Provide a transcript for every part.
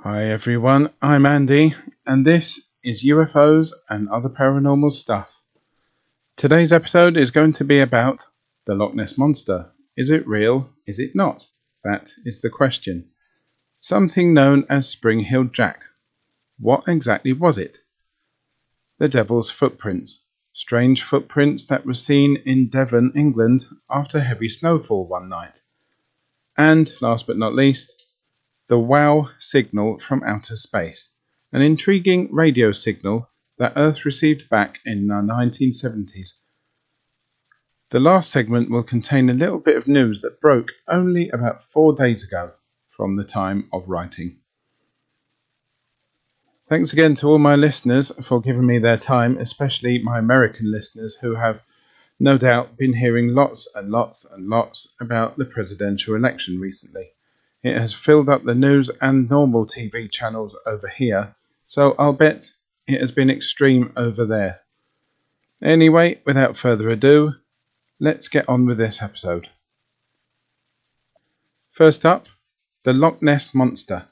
Hi everyone, I'm Andy, and this is UFOs and other paranormal stuff. Today's episode is going to be about the Loch Ness Monster. Is it real? Is it not? That is the question. Something known as Spring-Heeled Jack. What exactly was it? The Devil's Footprints. Strange footprints that were seen in Devon, England after heavy snowfall one night. And, last but not least, the WOW signal from outer space, an intriguing radio signal that Earth received back in the 1970s. The last segment will contain a little bit of news that broke only about 4 days ago from the time of writing. Thanks again to all my listeners for giving me their time, especially my American listeners who have no doubt been hearing lots and lots and lots about the presidential election recently. It has filled up the news and normal TV channels over here, so I'll bet it has been extreme over there. Anyway, without further ado, let's get on with this episode. First up, the Loch Ness Monster.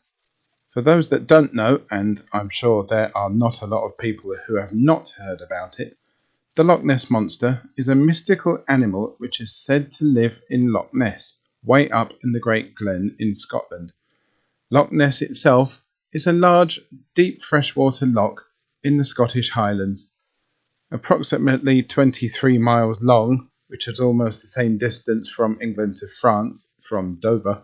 For those that don't know, and I'm sure there are not a lot of people who have not heard about it, the Loch Ness Monster is a mystical animal which is said to live in Loch Ness, way up in the Great Glen in Scotland. Loch Ness itself is a large, deep freshwater loch in the Scottish Highlands. Approximately 23 miles long, which is almost the same distance from England to France from Dover,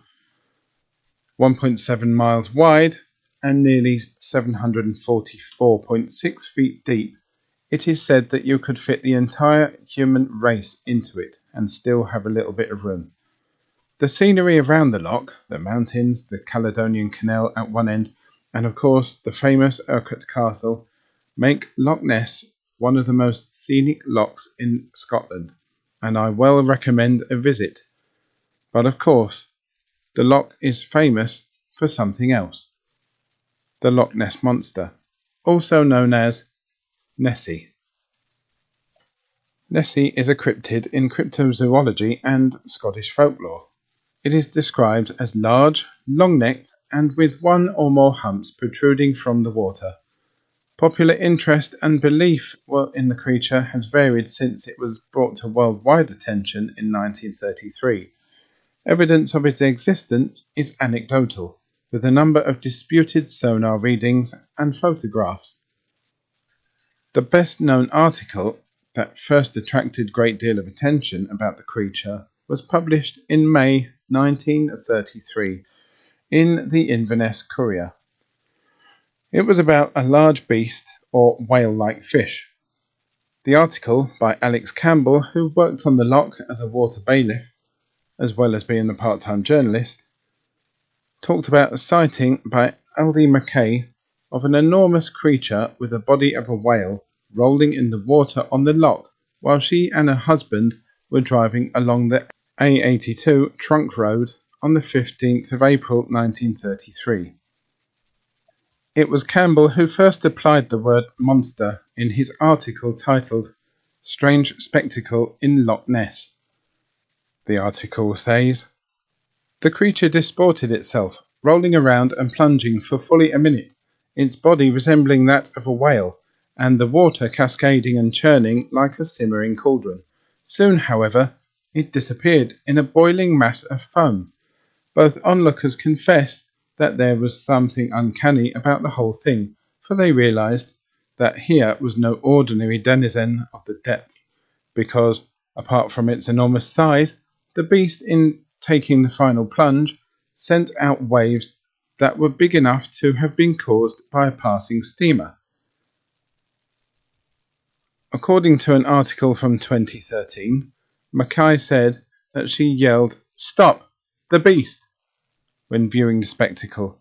1.7 miles wide and nearly 744.6 feet deep. It is said that you could fit the entire human race into it and still have a little bit of room. The scenery around the loch, the mountains, the Caledonian Canal at one end, and of course the famous Urquhart Castle, make Loch Ness one of the most scenic lochs in Scotland, and I well recommend a visit. But of course, the loch is famous for something else. The Loch Ness Monster, also known as Nessie. Nessie is a cryptid in cryptozoology and Scottish folklore. It is described as large, long-necked, and with one or more humps protruding from the water. Popular interest and belief in the creature has varied since it was brought to worldwide attention in 1933. Evidence of its existence is anecdotal, with a number of disputed sonar readings and photographs. The best-known article that first attracted a great deal of attention about the creature was published in May 1933 in the Inverness Courier. It was about a large beast or whale-like fish. The article, by Alex Campbell, who worked on the loch as a water bailiff, as well as being a part-time journalist, talked about a sighting by Aldi Mackay of an enormous creature with the body of a whale rolling in the water on the loch while she and her husband were driving along the A82 trunk road on the 15th of April 1933. It was Campbell who first applied the word monster in his article titled Strange Spectacle in Loch Ness. The article says, "The creature disported itself, rolling around and plunging for fully a minute, its body resembling that of a whale, and the water cascading and churning like a simmering cauldron. Soon, however, it disappeared in a boiling mass of foam. Both onlookers confessed that there was something uncanny about the whole thing, for they realized that here was no ordinary denizen of the depths, because, apart from its enormous size, the beast, in taking the final plunge, sent out waves that were big enough to have been caused by a passing steamer." According to an article from 2013, Mackay said that she yelled, "Stop! The beast!" when viewing the spectacle.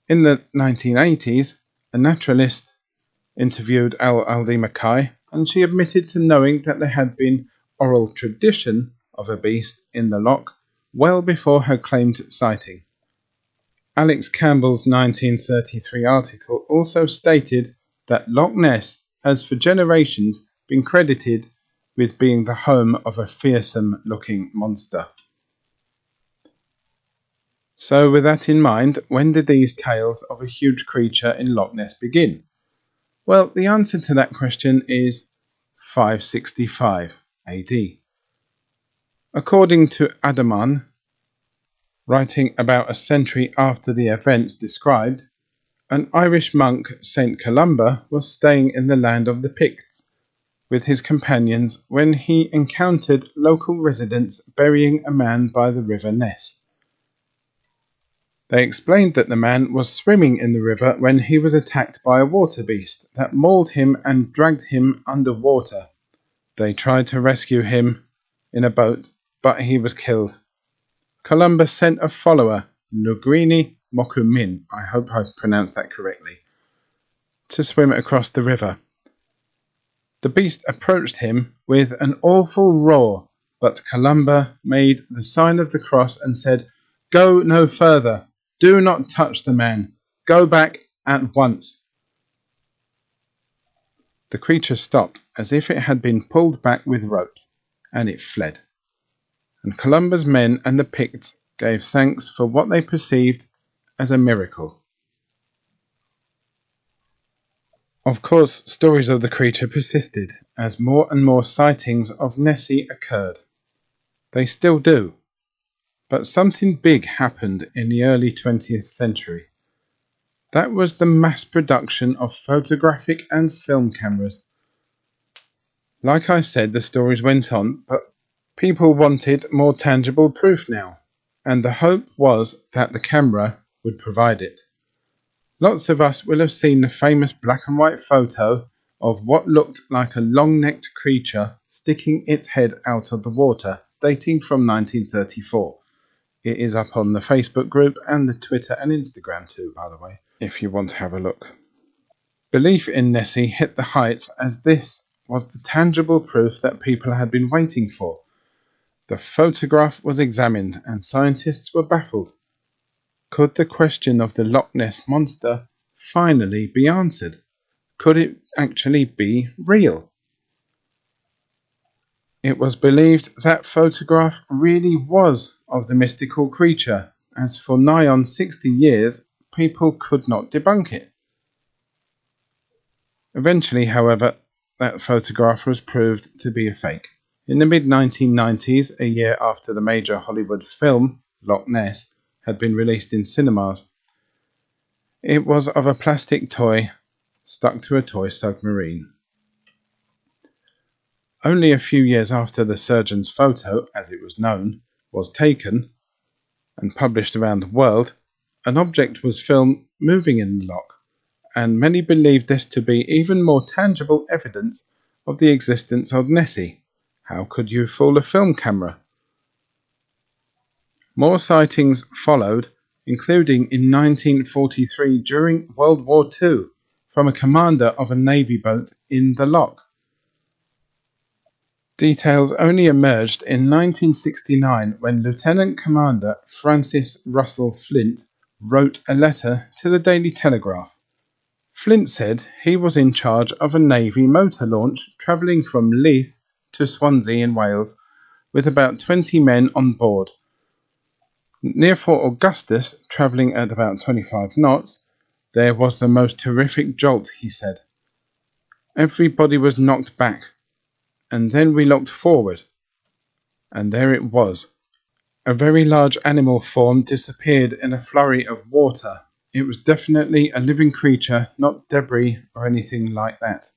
In the 1980s, a naturalist interviewed Aldi Mackay, and she admitted to knowing that there had been oral tradition of a beast in the loch well before her claimed sighting. Alex Campbell's 1933 article also stated that Loch Ness has for generations been credited with being the home of a fearsome-looking monster. So with that in mind, when did these tales of a huge creature in Loch Ness begin? Well, the answer to that question is 565 AD. According to Devon, writing about a century after the events described, an Irish monk, St. Columba, was staying in the land of the Picts with his companions when he encountered local residents burying a man by the river Ness. They explained that the man was swimming in the river when he was attacked by a water beast that mauled him and dragged him under water. They tried to rescue him in a boat, but he was killed. Columba sent a follower, Lugrini Mokumin, I hope I pronounced that correctly, to swim across the river. The beast approached him with an awful roar, but Columba made the sign of the cross and said, "Go no further. Do not touch the man. Go back at once." The creature stopped as if it had been pulled back with ropes, and it fled. And Columba's men and the Picts gave thanks for what they perceived as a miracle. Of course, stories of the creature persisted as more and more sightings of Nessie occurred. They still do. But something big happened in the early 20th century. That was the mass production of photographic and film cameras. Like I said, the stories went on, but people wanted more tangible proof now, and the hope was that the camera would provide it. Lots of us will have seen the famous black and white photo of what looked like a long-necked creature sticking its head out of the water, dating from 1934. It is up on the Facebook group and the Twitter and Instagram too, by the way, if you want to have a look. Belief in Nessie hit the heights as this was the tangible proof that people had been waiting for. The photograph was examined and scientists were baffled. Could the question of the Loch Ness monster finally be answered? Could it actually be real? It was believed that photograph really was of the mystical creature, as for nigh on 60 years people could not debunk it. Eventually, however, that photograph was proved to be a fake. In the mid-1990s, a year after the major Hollywood film, Loch Ness, had been released in cinemas, it was of a plastic toy stuck to a toy submarine. Only a few years after the surgeon's photo, as it was known, was taken and published around the world, an object was filmed moving in the loch, and many believed this to be even more tangible evidence of the existence of Nessie. How could you fool a film camera? More sightings followed, including in 1943 during World War II from a commander of a Navy boat in the loch. Details only emerged in 1969 when Lieutenant Commander Francis Russell Flint wrote a letter to the Daily Telegraph. Flint said he was in charge of a Navy motor launch travelling from Leith to Swansea in Wales with about 20 men on board. Near Fort Augustus, travelling at about 25 knots, there was the most terrific jolt, he said. Everybody was knocked back. And then we looked forward, and there it was. A very large animal form disappeared in a flurry of water. It was definitely a living creature, not debris or anything like that.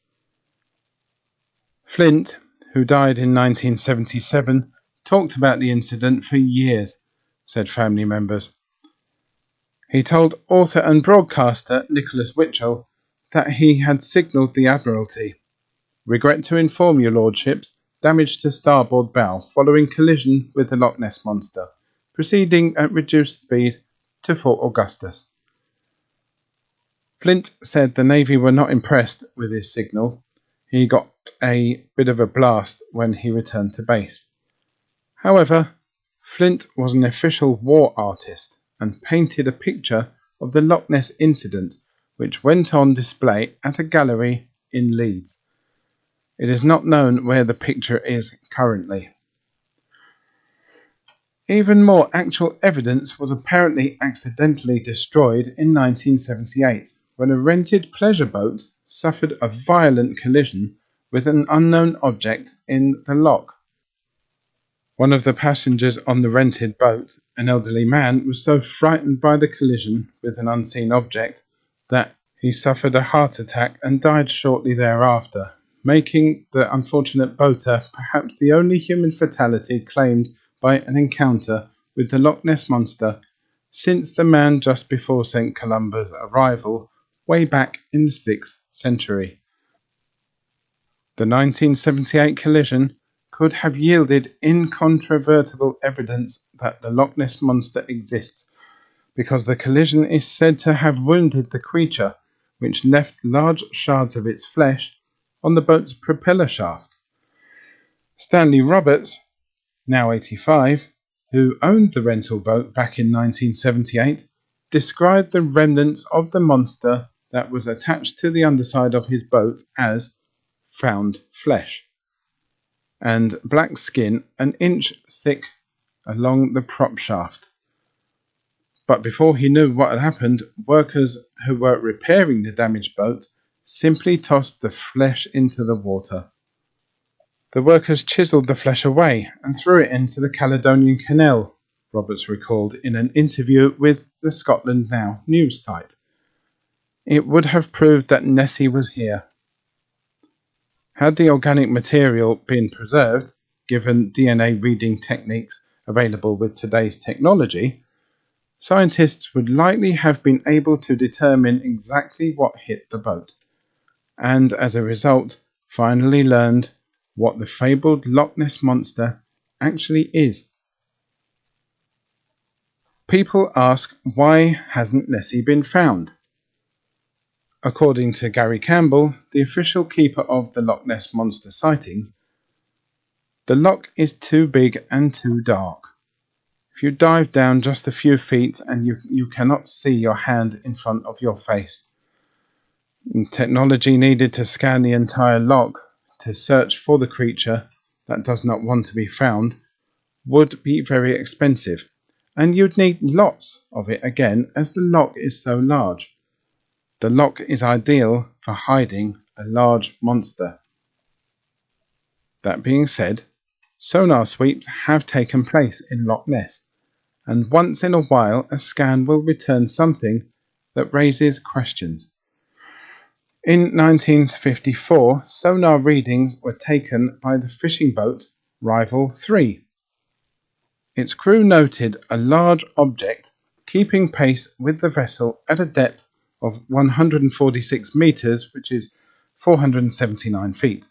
Flint, who died in 1977, talked about the incident for years, said family members. He told author and broadcaster Nicholas Witchell that he had signalled the Admiralty. "Regret to inform your lordships, damage to starboard bow following collision with the Loch Ness monster, proceeding at reduced speed to Fort Augustus." Flint said the Navy were not impressed with his signal. He got a bit of a blast when he returned to base. However, Flint was an official war artist and painted a picture of the Loch Ness incident, which went on display at a gallery in Leeds. It is not known where the picture is currently. Even more actual evidence was apparently accidentally destroyed in 1978 when a rented pleasure boat suffered a violent collision with an unknown object in the loch. One of the passengers on the rented boat, an elderly man, was so frightened by the collision with an unseen object that he suffered a heart attack and died shortly thereafter, making the unfortunate boater perhaps the only human fatality claimed by an encounter with the Loch Ness Monster since the man just before St. Columba's arrival way back in the 6th century. The 1978 collision could have yielded incontrovertible evidence that the Loch Ness Monster exists, because the collision is said to have wounded the creature, which left large shards of its flesh on the boat's propeller shaft. Stanley Roberts, now 85, who owned the rental boat back in 1978, described the remnants of the monster that was attached to the underside of his boat as found flesh and black skin an inch thick along the prop shaft. But before he knew what had happened, workers who were repairing the damaged boat simply tossed the flesh into the water. The workers chiselled the flesh away and threw it into the Caledonian Canal, Roberts recalled in an interview with the Scotland Now news site. It would have proved that Nessie was here. Had the organic material been preserved, given DNA reading techniques available with today's technology, scientists would likely have been able to determine exactly what hit the boat, and as a result, finally learned what the fabled Loch Ness Monster actually is. People ask, why hasn't Nessie been found? According to Gary Campbell, the official keeper of the Loch Ness Monster sightings, the loch is too big and too dark. If you dive down just a few feet and you cannot see your hand in front of your face. Technology needed to scan the entire loch to search for the creature that does not want to be found would be very expensive, and you'd need lots of it again as the loch is so large. The loch is ideal for hiding a large monster. That being said, sonar sweeps have taken place in Loch Ness, and once in a while a scan will return something that raises questions. In 1954, sonar readings were taken by the fishing boat Rival 3. Its crew noted a large object keeping pace with the vessel at a depth of 146 meters, which is 479 feet.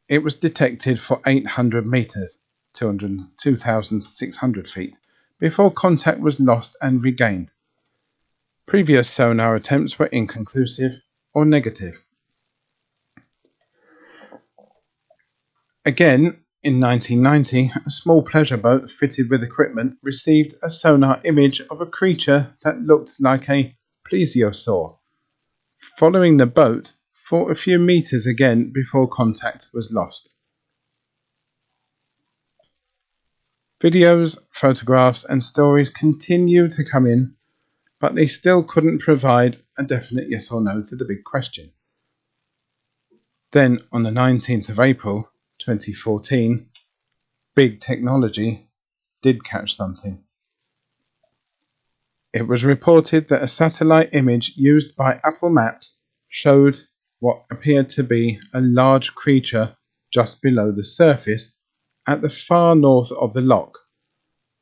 It was detected for 800 meters, 2,600 feet, before contact was lost and regained. Previous sonar attempts were inconclusive or negative. Again, in 1990, a small pleasure boat fitted with equipment received a sonar image of a creature that looked like a plesiosaur, following the boat for a few meters again before contact was lost. Videos, photographs and stories continue to come in, but they still couldn't provide a definite yes or no to the big question. Then, on the 19th of April 2014, big technology did catch something. It was reported that a satellite image used by Apple Maps showed what appeared to be a large creature just below the surface at the far north of the loch.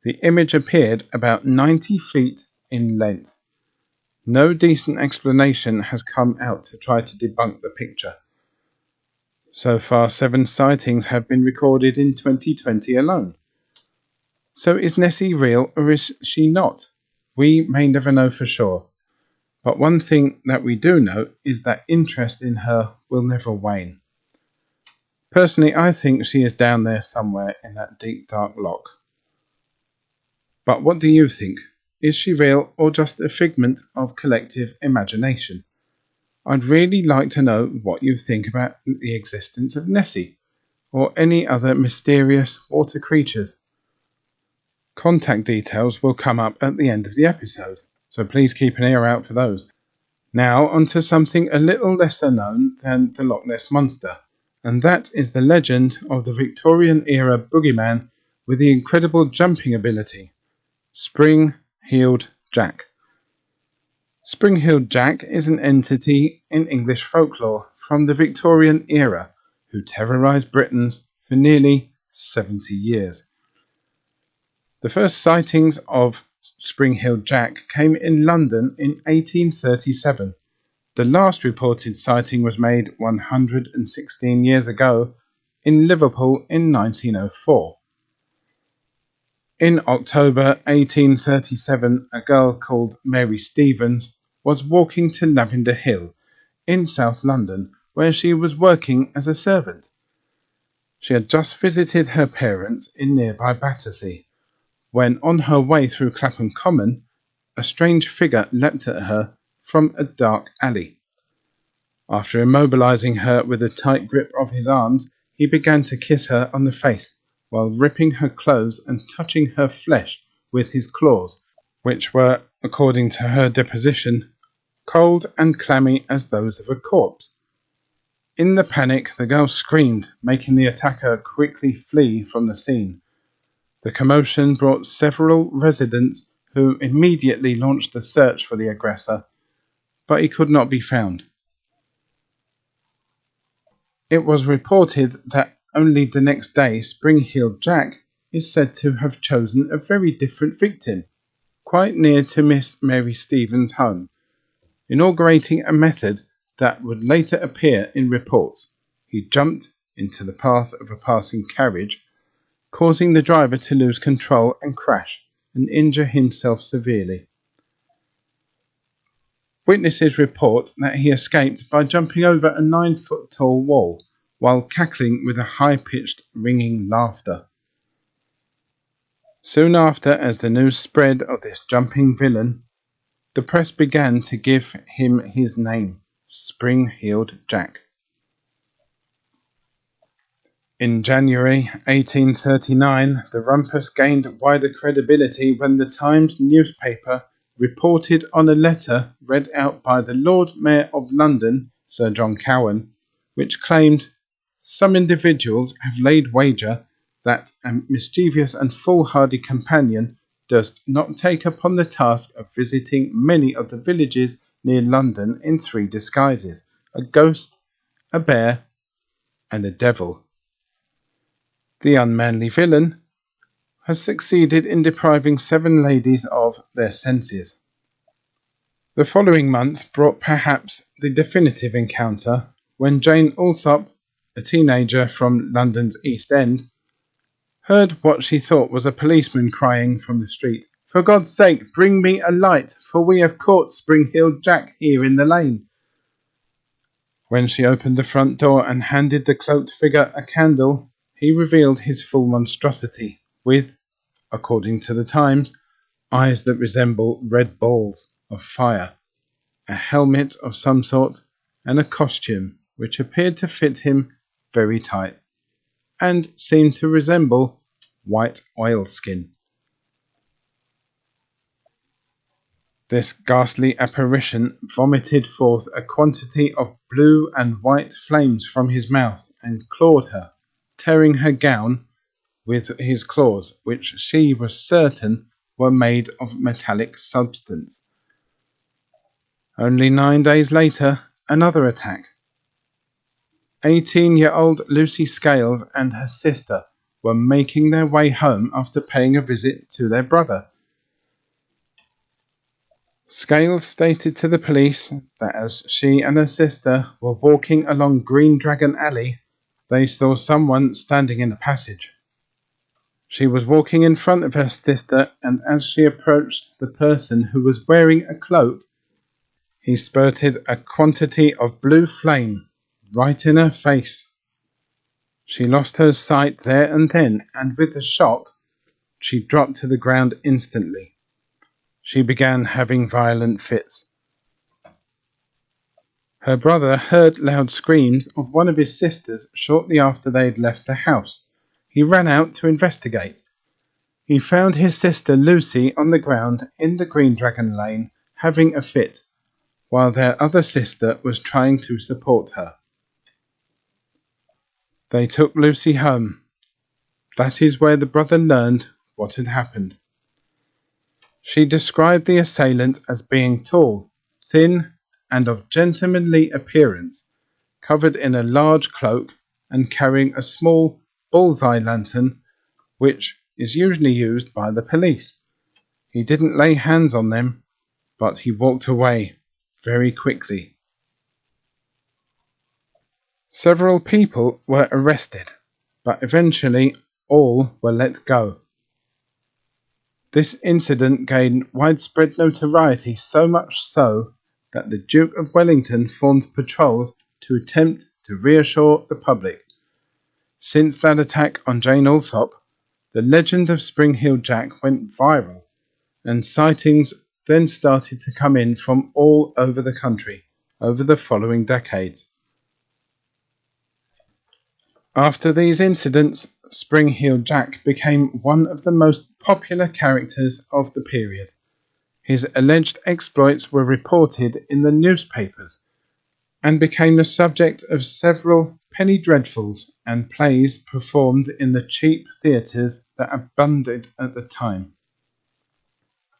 The image appeared about 90 feet in length. No decent explanation has come out to try to debunk the picture. So far, 7 sightings have been recorded in 2020 alone. So is Nessie real or is she not? We may never know for sure. But one thing that we do know is that interest in her will never wane. Personally, I think she is down there somewhere in that deep dark loch. But what do you think? Is she real or just a figment of collective imagination? I'd really like to know what you think about the existence of Nessie or any other mysterious water creatures. Contact details will come up at the end of the episode, so please keep an ear out for those. Now onto something a little lesser known than the Loch Ness Monster, and that is the legend of the Victorian era boogeyman with the incredible jumping ability, Spring-Heeled Jack. Spring-Heeled Jack is an entity in English folklore from the Victorian era who terrorised Britons for nearly 70 years. The first sightings of Spring-Heeled Jack came in London in 1837. The last reported sighting was made 116 years ago in Liverpool in 1904. In October 1837, a girl called Mary Stevens was walking to Lavender Hill in South London, where she was working as a servant. She had just visited her parents in nearby Battersea, when on her way through Clapham Common, a strange figure leapt at her from a dark alley. After immobilizing her with a tight grip of his arms, he began to kiss her on the face, while ripping her clothes and touching her flesh with his claws, which were, according to her deposition, cold and clammy as those of a corpse. In the panic, the girl screamed, making the attacker quickly flee from the scene. The commotion brought several residents who immediately launched a search for the aggressor, but he could not be found. It was reported that only the next day Spring-Heeled Jack is said to have chosen a very different victim, quite near to Miss Mary Stevens' home, inaugurating a method that would later appear in reports. He jumped into the path of a passing carriage, causing the driver to lose control and crash and injure himself severely. Witnesses report that he escaped by jumping over a 9-foot tall wall while cackling with a high-pitched ringing laughter. Soon after, as the news spread of this jumping villain, the press began to give him his name, Spring-Heeled Jack. In January 1839, the rumpus gained wider credibility when the Times newspaper reported on a letter read out by the Lord Mayor of London, Sir John Cowan, which claimed, "Some individuals have laid wager that a mischievous and foolhardy companion does not take upon the task of visiting many of the villages near London in 3 disguises, a ghost, a bear, and a devil. The unmanly villain has succeeded in depriving 7 ladies of their senses." The following month brought perhaps the definitive encounter when Jane Alsop, a teenager from London's East End, heard what she thought was a policeman crying from the street, "For God's sake, bring me a light, for we have caught Spring-Heeled Jack here in the lane." When she opened the front door and handed the cloaked figure a candle, he revealed his full monstrosity, with, according to the Times, eyes that resemble red balls of fire, a helmet of some sort, and a costume which appeared to fit him very tight, and seemed to resemble white oilskin. This ghastly apparition vomited forth a quantity of blue and white flames from his mouth, and clawed her, tearing her gown with his claws, which she was certain were made of metallic substance. Only 9 days later, another attack. 18-year-old Lucy Scales and her sister were making their way home after paying a visit to their brother. Scales stated to the police that as she and her sister were walking along Green Dragon Alley, they saw someone standing in the passage. She was walking in front of her sister, and as she approached the person who was wearing a cloak, he spurted a quantity of blue flame right in her face. She lost her sight there and then, and with the shock, she dropped to the ground instantly. She began having violent fits. Her brother heard loud screams of one of his sisters shortly after they had left the house. He ran out to investigate. He found his sister Lucy on the ground in the Green Dragon Lane having a fit, while their other sister was trying to support her. They took Lucy home. That is where the brother learned what had happened. She described the assailant as being tall, thin, and of gentlemanly appearance, covered in a large cloak and carrying a small bull's-eye lantern, which is usually used by the police. He didn't lay hands on them, but he walked away very quickly. Several people were arrested, but eventually all were let go. This incident gained widespread notoriety, so much so that the Duke of Wellington formed patrols to attempt to reassure the public. Since that attack on Jane Alsop, the legend of Spring Heel Jack went viral, and sightings then started to come in from all over the country over the following decades. After these incidents, Spring Heel Jack became one of the most popular characters of the period. His alleged exploits were reported in the newspapers and became the subject of several penny dreadfuls and plays performed in the cheap theatres that abounded at the time.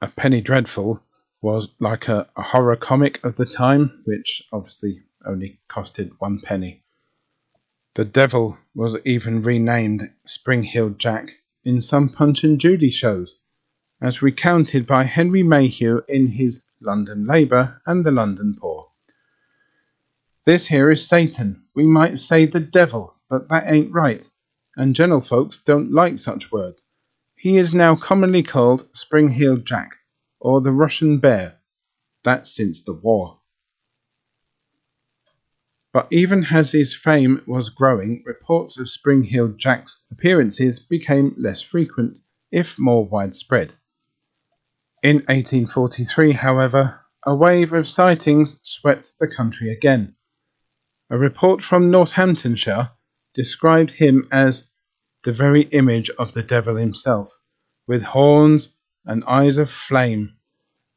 A penny dreadful was like a horror comic of the time, which obviously only costed 1 penny. The devil was even renamed Spring Heel Jack in some Punch and Judy shows, as recounted by Henry Mayhew in his London Labour and the London Poor. This here is Satan. We might say the devil, but that ain't right, and gentlefolks don't like such words. He is now commonly called Spring Heel Jack, or the Russian Bear. That's since the war. But even as his fame was growing, reports of Spring Heel Jack's appearances became less frequent, if more widespread. In 1843, however, a wave of sightings swept the country again. A report from Northamptonshire described him as the very image of the devil himself, with horns and eyes of flame,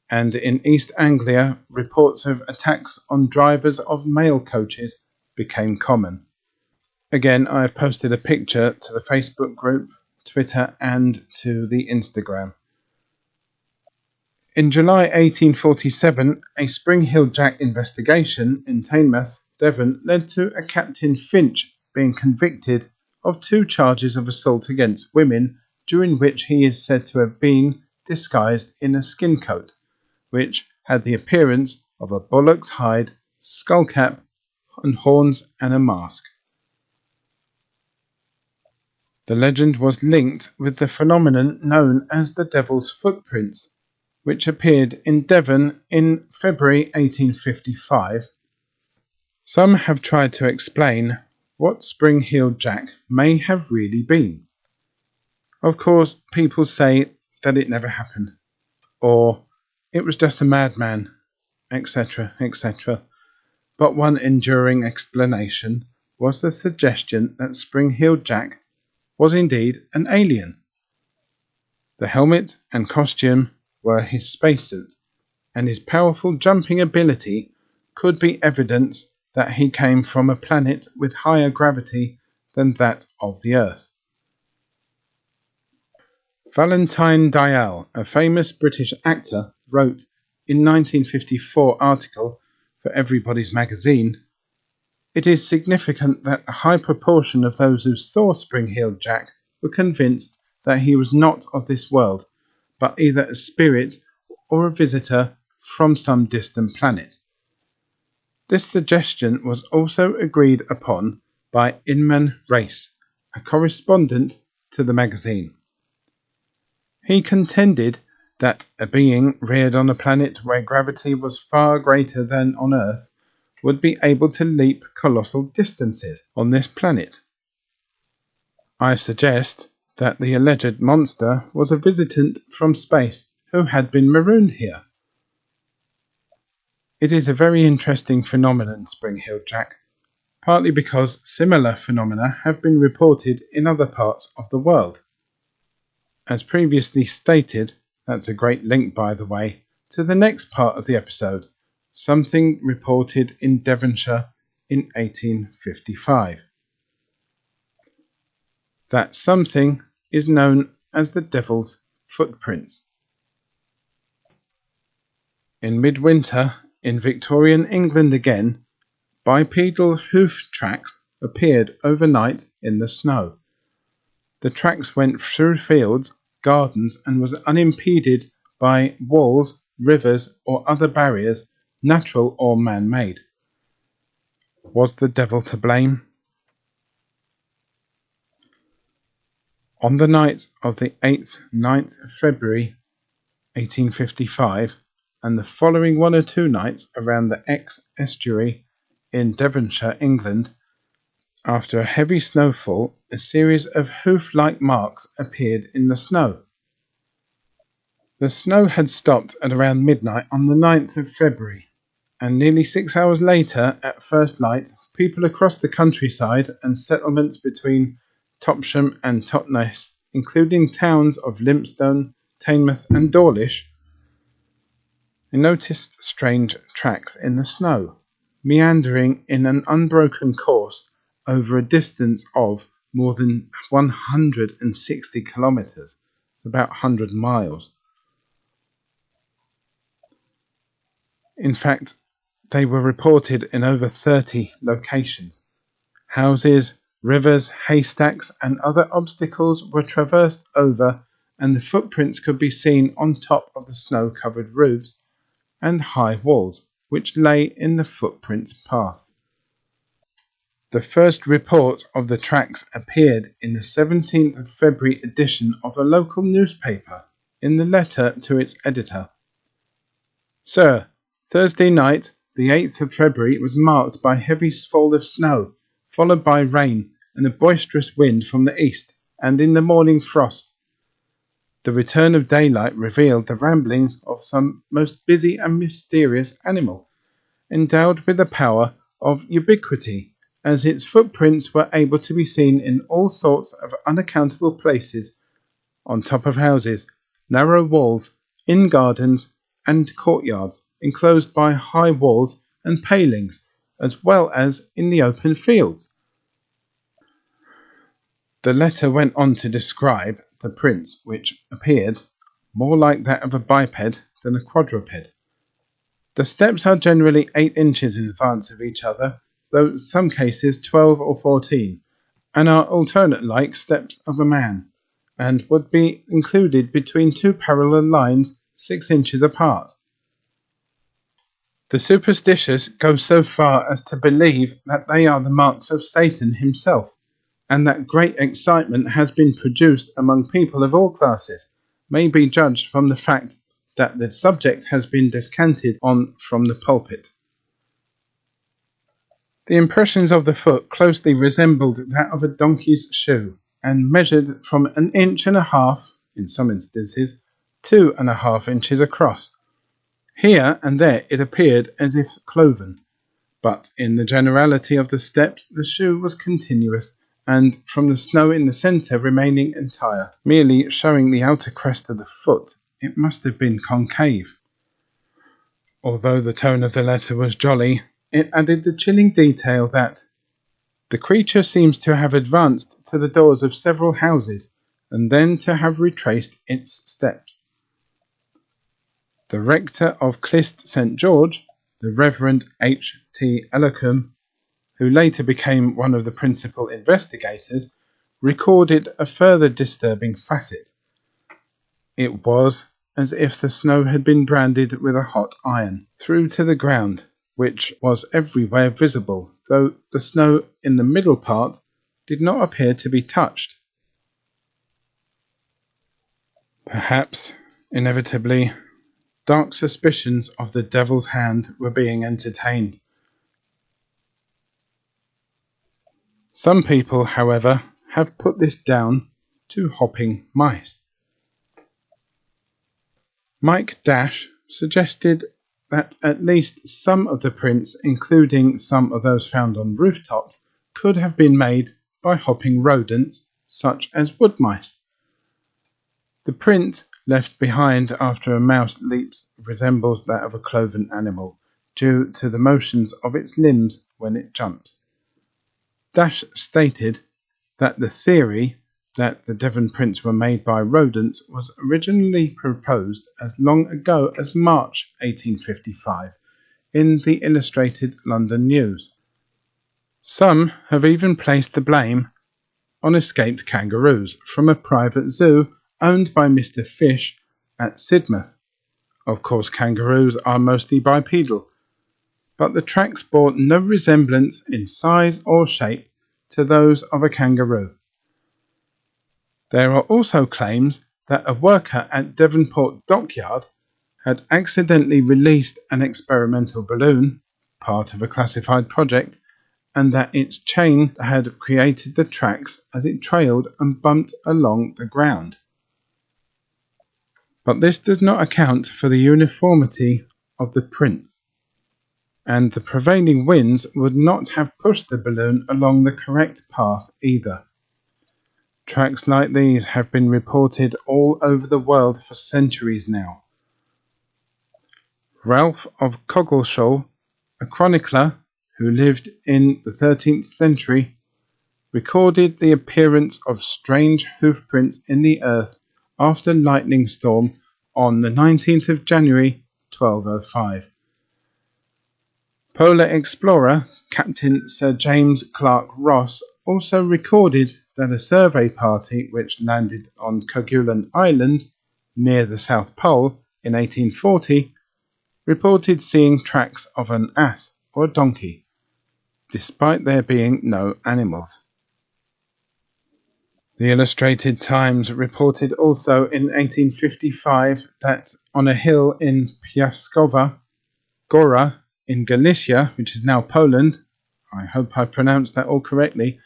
and in East Anglia reports of attacks on drivers of mail coaches became common. Again, I have posted a picture to the Facebook group, Twitter and to the Instagram. In July 1847, a Spring Heel Jack investigation in Teignmouth, Devon, led to a Captain Finch being convicted of 2 charges of assault against women, during which he is said to have been disguised in a skin coat, which had the appearance of a bullock's hide, skull cap, and horns and a mask. The legend was linked with the phenomenon known as the Devil's Footprints, which appeared in Devon in February 1855. Some have tried to explain what Spring Heel Jack may have really been. Of course, people say that it never happened, or it was just a madman, etc., etc. But one enduring explanation was the suggestion that Spring Heel Jack was indeed an alien. The helmet and costume were his spacesuit, and his powerful jumping ability could be evidence that he came from a planet with higher gravity than that of the Earth. Valentine Dyall, a famous British actor, wrote in 1954 article for Everybody's Magazine, "It is significant that a high proportion of those who saw Spring Heel Jack were convinced that he was not of this world, but either a spirit or a visitor from some distant planet." This suggestion was also agreed upon by Inman Race, a correspondent to the magazine. He contended that a being reared on a planet where gravity was far greater than on Earth would be able to leap colossal distances on this planet. I suggest that the alleged monster was a visitant from space who had been marooned here. It is a very interesting phenomenon, Spring Heel Jack, partly because similar phenomena have been reported in other parts of the world. As previously stated, that's a great link, by the way, to the next part of the episode, something reported in Devonshire in 1855. That something is known as the Devil's Footprints. In midwinter, in Victorian England again, bipedal hoof tracks appeared overnight in the snow. The tracks went through fields, gardens, and was unimpeded by walls, rivers, or other barriers, natural or man-made. Was the devil to blame? On the night of the 8th-9th of February 1855, and the following 1 or 2 nights around the Exe estuary in Devonshire, England, after a heavy snowfall, a series of hoof-like marks appeared in the snow. The snow had stopped at around midnight on the 9th of February, and nearly 6 hours later, at first light, people across the countryside and settlements between Topsham and Loch Ness, including towns of Lympstone, Teignmouth and Dawlish, noticed strange tracks in the snow, meandering in an unbroken course over a distance of more than 160 kilometres, about 100 miles. In fact, they were reported in over 30 locations. Houses, rivers, haystacks and other obstacles were traversed over, and the footprints could be seen on top of the snow-covered roofs and high walls which lay in the footprints path. The first report of the tracks appeared in the 17th of February edition of a local newspaper, in the letter to its editor. Sir, Thursday night, the 8th of February, was marked by heavy fall of snow, followed by rain and a boisterous wind from the east, and in the morning frost. The return of daylight revealed the ramblings of some most busy and mysterious animal, endowed with the power of ubiquity, as its footprints were able to be seen in all sorts of unaccountable places, on top of houses, narrow walls, in gardens and courtyards, enclosed by high walls and palings, as well as in the open fields. The letter went on to describe the prints, which appeared more like that of a biped than a quadruped. The steps are generally 8 inches in advance of each other, though in some cases 12 or 14, and are alternate like steps of a man, and would be included between 2 parallel lines 6 inches apart. The superstitious go so far as to believe that they are the marks of Satan himself, and that great excitement has been produced among people of all classes may be judged from the fact that the subject has been descanted on from the pulpit. The impressions of the foot closely resembled that of a donkey's shoe, and measured from 1.5 inches, in some instances, 2.5 inches across. Here and there it appeared as if cloven, but in the generality of the steps the shoe was continuous, and from the snow in the centre remaining entire, merely showing the outer crest of the foot, it must have been concave. Although the tone of the letter was jolly, it added the chilling detail that the creature seems to have advanced to the doors of several houses, and then to have retraced its steps. The rector of Clyst St. George, the Reverend H. T. Ellacombe, who later became one of the principal investigators, recorded a further disturbing facet. It was as if the snow had been branded with a hot iron through to the ground, which was everywhere visible, though the snow in the middle part did not appear to be touched. Perhaps, inevitably, dark suspicions of the devil's hand were being entertained. Some people, however, have put this down to hopping mice. Mike Dash suggested that at least some of the prints, including some of those found on rooftops, could have been made by hopping rodents such as wood mice. The print left behind after a mouse leaps resembles that of a cloven animal, due to the motions of its limbs when it jumps. Dash stated that the theory that the Devon prints were made by rodents was originally proposed as long ago as March 1855 in the Illustrated London News. Some have even placed the blame on escaped kangaroos from a private zoo owned by Mr. Fish at Sidmouth. Of course, kangaroos are mostly bipedal, but the tracks bore no resemblance in size or shape to those of a kangaroo. There are also claims that a worker at Devonport Dockyard had accidentally released an experimental balloon, part of a classified project, and that its chain had created the tracks as it trailed and bumped along the ground. But this does not account for the uniformity of the prints, and the prevailing winds would not have pushed the balloon along the correct path either. Tracks like these have been reported all over the world for centuries now. Ralph of Coggeshall, a chronicler who lived in the 13th century, recorded the appearance of strange hoofprints in the earth after lightning storm on the 19th of January 1205. Polar explorer Captain Sir James Clark Ross also recorded that a survey party which landed on Kerguelen Island near the South Pole in 1840 reported seeing tracks of an ass or a donkey, despite there being no animals. The Illustrated Times reported also in 1855 that on a hill in Piaskowa Gora in Galicia, which is now Poland, I hope I pronounced that all correctly,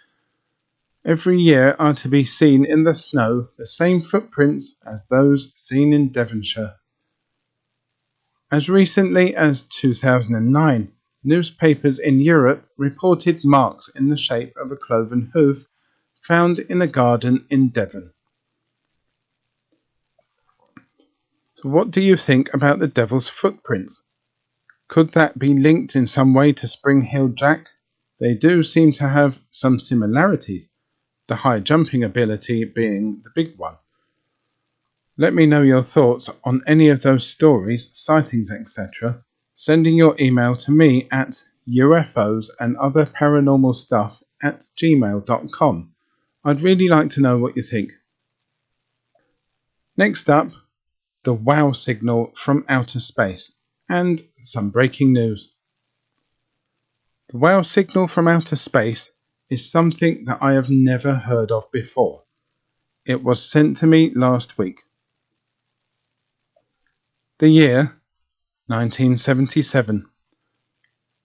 every year are to be seen in the snow the same footprints as those seen in Devonshire. As recently as 2009, newspapers in Europe reported marks in the shape of a cloven hoof found in a garden in Devon. So what do you think about the devil's footprints? Could that be linked in some way to Spring Hill Jack? They do seem to have some similarities, the high jumping ability being the big one. Let me know your thoughts on any of those stories, sightings, etc. Sending your email to me at ufosandotherparanormalstuff@gmail.com. I'd really like to know what you think. Next up, the WOW signal from outer space and some breaking news. The WOW signal from outer space is something that I have never heard of before. It was sent to me last week. The year 1977.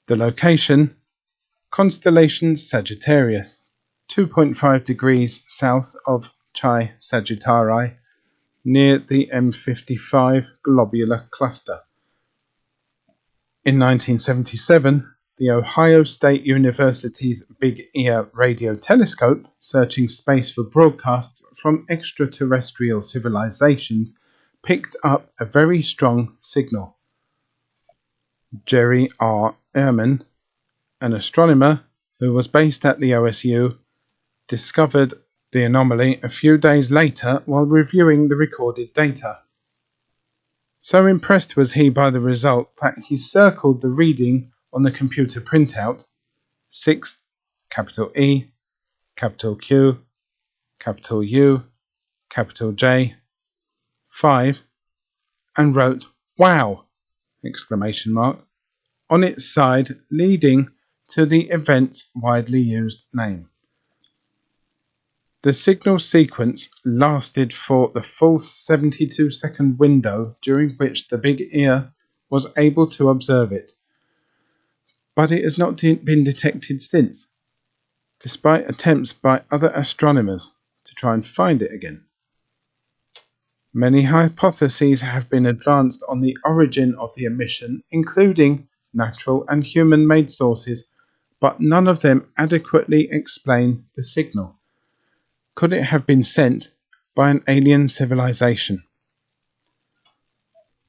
The location constellation Sagittarius, 2.5 degrees south of Chi Sagittarii, near the M55 globular cluster. In 1977, the Ohio State University's Big Ear radio telescope, searching space for broadcasts from extraterrestrial civilizations, picked up a very strong signal. Jerry R. Ehrman, an astronomer who was based at the OSU, discovered the anomaly a few days later while reviewing the recorded data. So impressed was he by the result that he circled the reading on the computer printout 6, capital E, capital Q, capital U, capital J, 5, and wrote "Wow!" exclamation mark on its side, leading to the event's widely used name. The signal sequence lasted for the full 72-second window during which the Big Ear was able to observe it, but it has not been detected since, despite attempts by other astronomers to try and find it again. Many hypotheses have been advanced on the origin of the emission, including natural and human-made sources, but none of them adequately explain the signal. Could it have been sent by an alien civilization.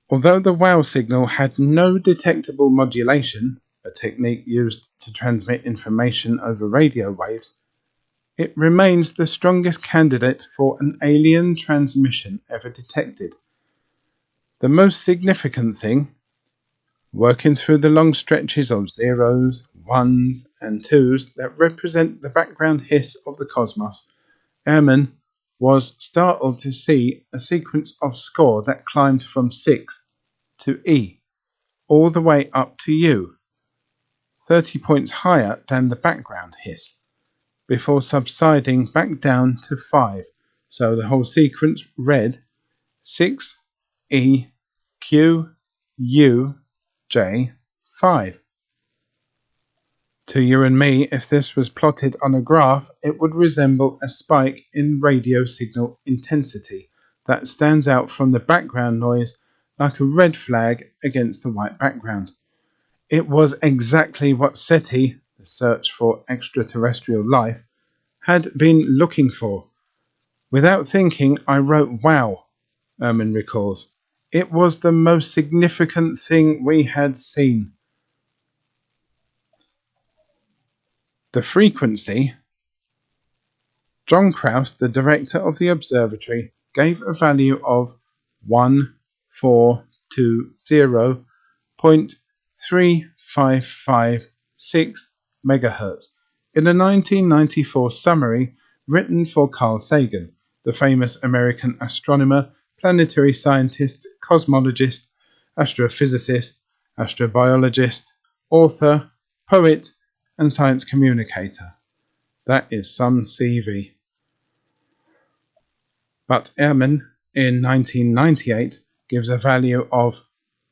Although the WOW signal had no detectable modulation, a technique used to transmit information over radio waves, it remains the strongest candidate for an alien transmission ever detected. The most significant thing, working through the long stretches of zeros, ones, and twos that represent the background hiss of the cosmos, Ehrman was startled to see a sequence of score that climbed from 6 to E, all the way up to U, 30 points higher than the background hiss, before subsiding back down to 5, so the whole sequence read 6 E Q U J 5. To you and me, if this was plotted on a graph, it would resemble a spike in radio signal intensity that stands out from the background noise like a red flag against the white background. It was exactly what SETI, the search for extraterrestrial life, had been looking for. Without thinking, I wrote "Wow," Ehrman recalls. It was the most significant thing we had seen. The frequency. John Krauss, the director of the observatory, gave a value of 1420.3556 MHz in a 1994 summary written for Carl Sagan, the famous American astronomer, planetary scientist, cosmologist, astrophysicist, astrobiologist, author, poet, and science communicator. That is some CV. But Ehrman, in 1998, gives a value of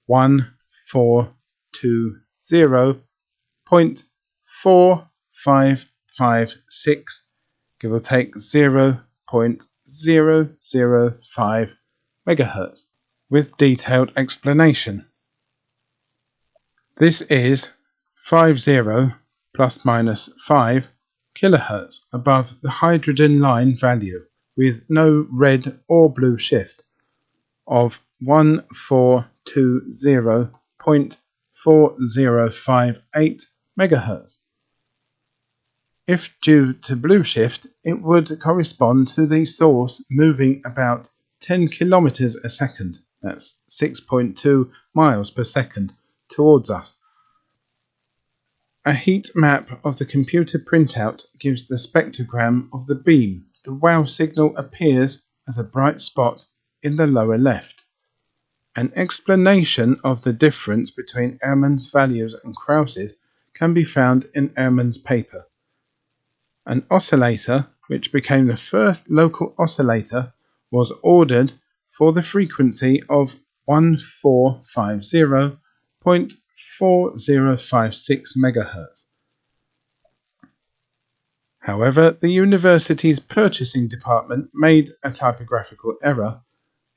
1420.4556, give or take 0.005 megahertz, with detailed explanation. This is 50 plus minus 5 kilohertz above the hydrogen line value, with no red or blue shift, of 1420.4058 MHz. If due to blue shift, it would correspond to the source moving about 10 kilometers a second, that's 6.2 miles per second, towards us. A heat map of the computer printout gives the spectrogram of the beam. The WOW signal appears as a bright spot in the lower left. An explanation of the difference between Ehrman's values and Krauss's can be found in Ehrman's paper. An oscillator, which became the first local oscillator, was ordered for the frequency of 1450.4056 MHz. However, the university's purchasing department made a typographical error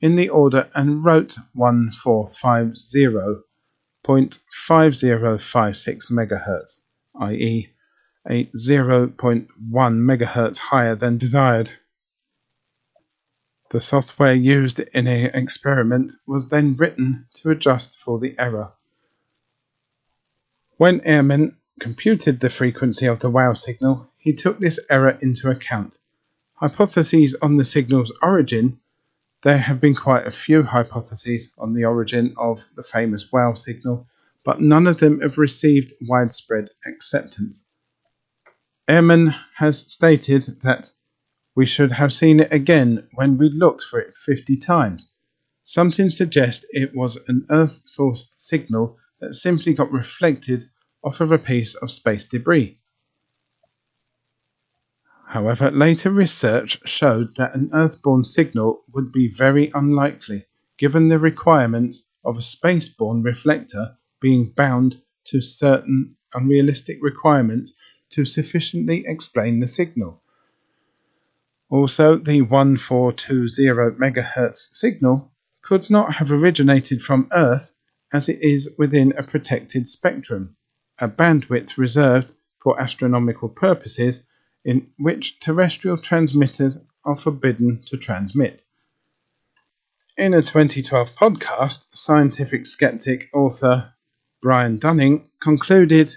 in the order and wrote 1450.5056 MHz, i.e. a 0.1 MHz higher than desired. The software used in the experiment was then written to adjust for the error. When Ehrman computed the frequency of the WOW signal, he took this error into account. Hypotheses on the signal's origin. There have been quite a few hypotheses on the origin of the famous WOW signal, but none of them have received widespread acceptance. Ehrman has stated that we should have seen it again when we looked for it 50 times. Something suggests it was an Earth-sourced signal that simply got reflected off of a piece of space debris. However, later research showed that an Earth-borne signal would be very unlikely, given the requirements of a space-borne reflector being bound to certain unrealistic requirements to sufficiently explain the signal. Also, the 1420 MHz signal could not have originated from Earth, as it is within a protected spectrum, a bandwidth reserved for astronomical purposes, in which terrestrial transmitters are forbidden to transmit. In a 2012 podcast, scientific skeptic author Brian Dunning concluded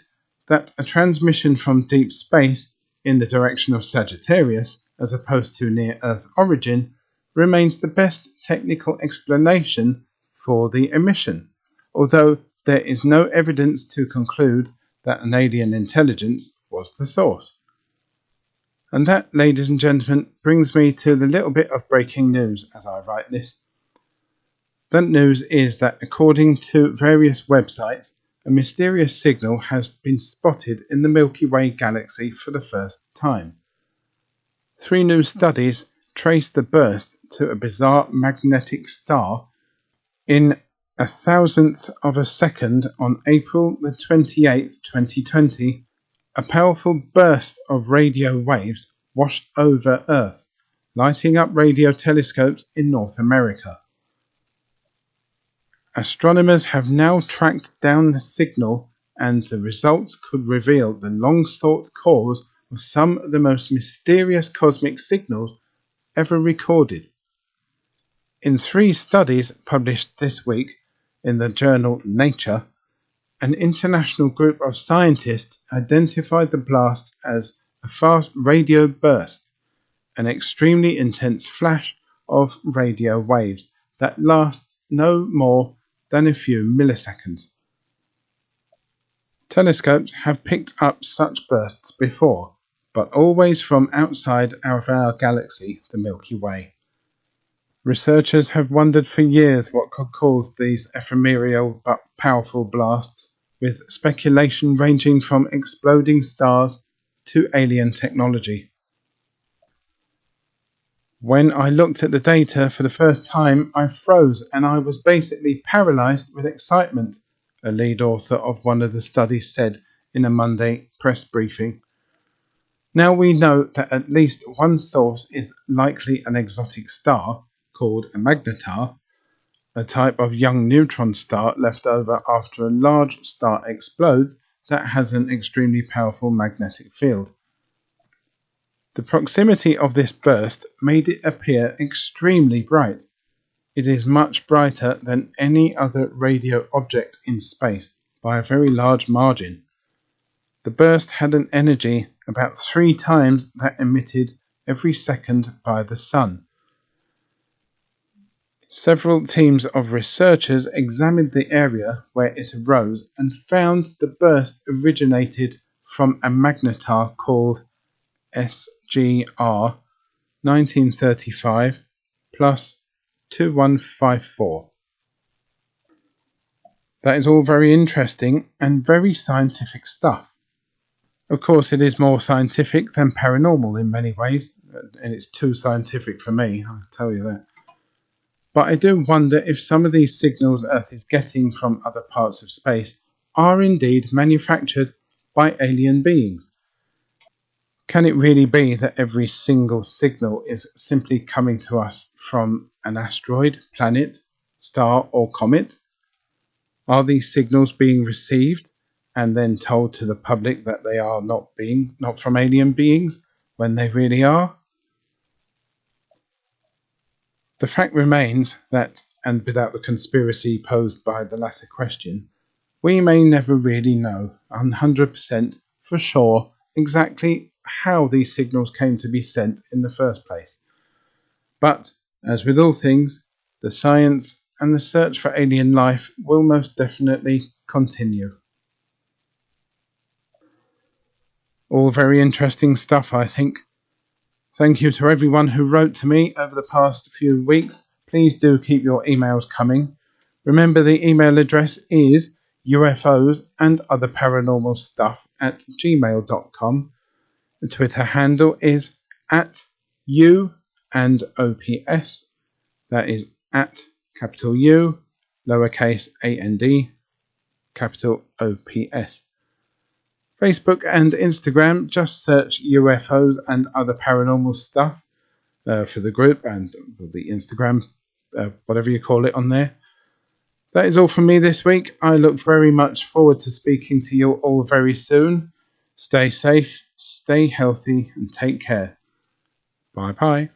that a transmission from deep space in the direction of Sagittarius, as opposed to near-Earth origin, remains the best technical explanation for the emission, although there is no evidence to conclude that an alien intelligence was the source. And that, ladies and gentlemen, brings me to the little bit of breaking news as I write this. That news is that, according to various websites, a mysterious signal has been spotted in the Milky Way galaxy for the first time. 3 new studies trace the burst to a bizarre magnetic star in 1,000th of a second on April the 28th, 2020. A powerful burst of radio waves washed over Earth, lighting up radio telescopes in North America. Astronomers have now tracked down the signal, and the results could reveal the long-sought cause of some of the most mysterious cosmic signals ever recorded. In 3 studies published this week in the journal Nature, an international group of scientists identified the blast as a fast radio burst, an extremely intense flash of radio waves that lasts no more than a few milliseconds. Telescopes have picked up such bursts before, but always from outside of our galaxy, the Milky Way. Researchers have wondered for years what could cause these ephemeral but powerful blasts, with speculation ranging from exploding stars to alien technology. When I looked at the data for the first time, I froze and I was basically paralyzed with excitement, a lead author of one of the studies said in a Monday press briefing. Now we know that at least one source is likely an exotic star called a magnetar, a type of young neutron star left over after a large star explodes that has an extremely powerful magnetic field. The proximity of this burst made it appear extremely bright. It is much brighter than any other radio object in space by a very large margin. The burst had an energy about 3 times that emitted every second by the Sun. Several teams of researchers examined the area where it arose and found the burst originated from a magnetar called SGR 1935 plus 2154. That is all very interesting and very scientific stuff. Of course, it is more scientific than paranormal in many ways, and it's too scientific for me, I'll tell you that. But I do wonder if some of these signals Earth is getting from other parts of space are indeed manufactured by alien beings. Can it really be that every single signal is simply coming to us from an asteroid, planet, star or comet? Are these signals being received and then told to the public that they are not from alien beings when they really are? The fact remains that, and without the conspiracy posed by the latter question, we may never really know 100% for sure exactly how these signals came to be sent in the first place. But, as with all things, the science and the search for alien life will most definitely continue. All very interesting stuff, I think. Thank you to everyone who wrote to me over the past few weeks. Please do keep your emails coming. Remember, the email address is ufosandotherparanormalstuff@gmail.com. The Twitter handle is @u&ops. That is capital U, lowercase and, capital OPS. Facebook and Instagram, just search UFOs and other paranormal stuff for the group and the Instagram, whatever you call it on there. That is all from me this week. I look very much forward to speaking to you all very soon. Stay safe, stay healthy, and take care. Bye-bye.